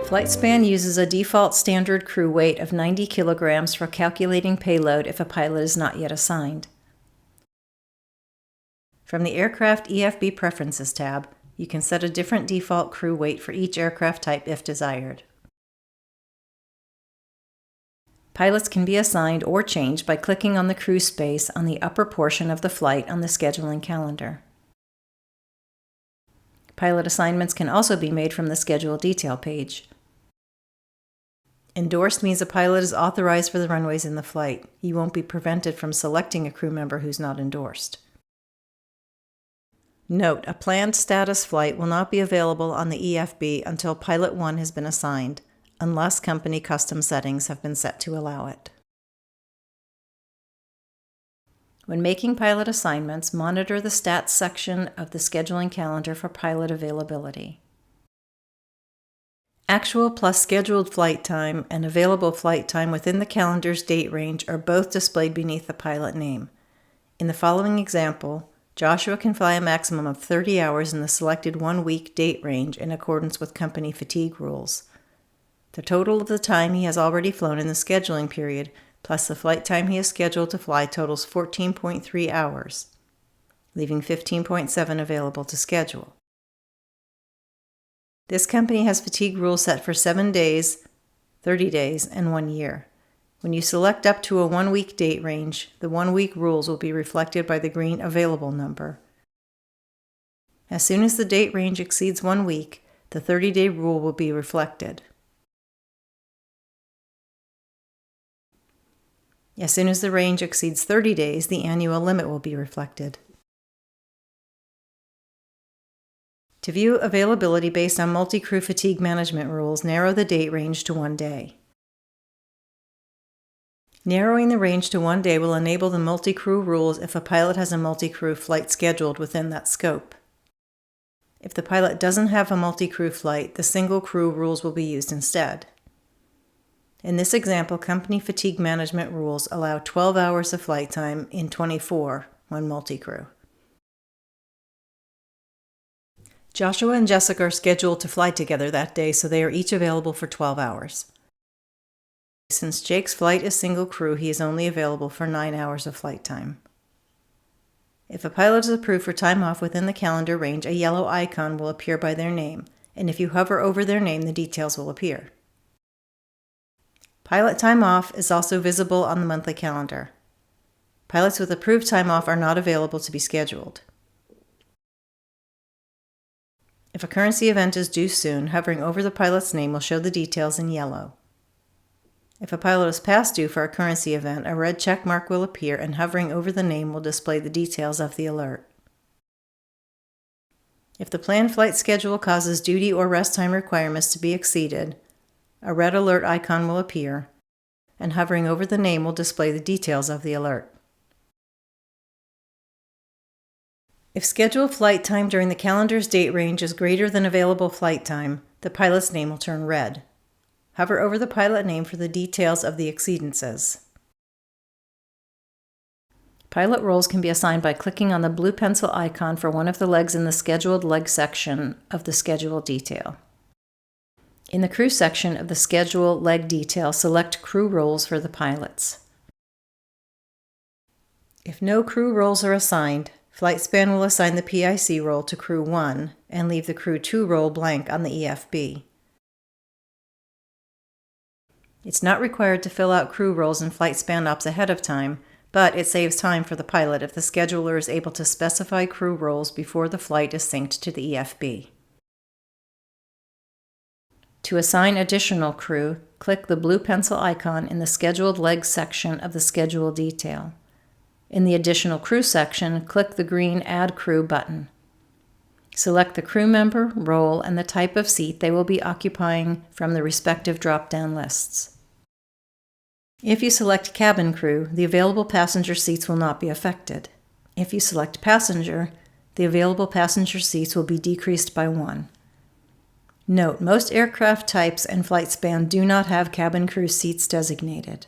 FlightSpan uses a default standard crew weight of 90 kilograms for calculating payload if a pilot is not yet assigned. From the Aircraft EFB Preferences tab, you can set a different default crew weight for each aircraft type if desired. Pilots can be assigned or changed by clicking on the crew space on the upper portion of the flight on the scheduling calendar. Pilot assignments can also be made from the schedule detail page. Endorsed means a pilot is authorized for the runways in the flight. You won't be prevented from selecting a crew member who's not endorsed. Note, a planned status flight will not be available on the EFB until Pilot 1 has been assigned, unless company custom settings have been set to allow it. When making pilot assignments, monitor the stats section of the scheduling calendar for pilot availability. Actual plus scheduled flight time and available flight time within the calendar's date range are both displayed beneath the pilot name. In the following example, Joshua can fly a maximum of 30 hours in the selected 1-week date range in accordance with company fatigue rules. The total of the time he has already flown in the scheduling period plus the flight time he is scheduled to fly totals 14.3 hours, leaving 15.7 available to schedule. This company has fatigue rules set for 7 days, 30 days, and 1 year. When you select up to a 1-week date range, the 1-week rules will be reflected by the green available number. As soon as the date range exceeds 1 week, the 30-day rule will be reflected. As soon as the range exceeds 30 days, the annual limit will be reflected. To view availability based on multi-crew fatigue management rules, narrow the date range to 1 day. Narrowing the range to 1 day will enable the multi-crew rules if a pilot has a multi-crew flight scheduled within that scope. If the pilot doesn't have a multi-crew flight, the single crew rules will be used instead. In this example, company fatigue management rules allow 12 hours of flight time in 24 when multi-crew. Joshua and Jessica are scheduled to fly together that day, so they are each available for 12 hours. Since Jake's flight is single crew, he is only available for 9 hours of flight time. If a pilot is approved for time off within the calendar range, a yellow icon will appear by their name, and if you hover over their name, the details will appear. Pilot time off is also visible on the monthly calendar. Pilots with approved time off are not available to be scheduled. If a currency event is due soon, hovering over the pilot's name will show the details in yellow. If a pilot is past due for a currency event, a red check mark will appear and hovering over the name will display the details of the alert. If the planned flight schedule causes duty or rest time requirements to be exceeded, a red alert icon will appear, and hovering over the name will display the details of the alert. If scheduled flight time during the calendar's date range is greater than available flight time, the pilot's name will turn red. Hover over the pilot name for the details of the exceedances. Pilot roles can be assigned by clicking on the blue pencil icon for one of the legs in the scheduled leg section of the schedule detail. In the crew section of the schedule leg detail, select crew roles for the pilots. If no crew roles are assigned, FlightSpan will assign the PIC role to Crew 1 and leave the Crew 2 role blank on the EFB. It's not required to fill out crew roles in FlightSpan ops ahead of time, but it saves time for the pilot if the scheduler is able to specify crew roles before the flight is synced to the EFB. To assign additional crew, click the blue pencil icon in the scheduled legs section of the schedule detail. In the additional crew section, click the green Add Crew button. Select the crew member, role, and the type of seat they will be occupying from the respective drop-down lists. If you select cabin crew, the available passenger seats will not be affected. If you select passenger, the available passenger seats will be decreased by 1. Note, most aircraft types and FlightSpan do not have cabin crew seats designated.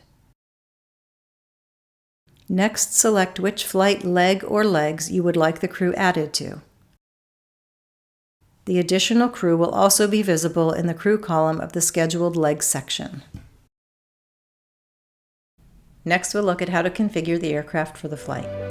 Next, select which flight leg or legs you would like the crew added to. The additional crew will also be visible in the crew column of the scheduled legs section. Next, we'll look at how to configure the aircraft for the flight.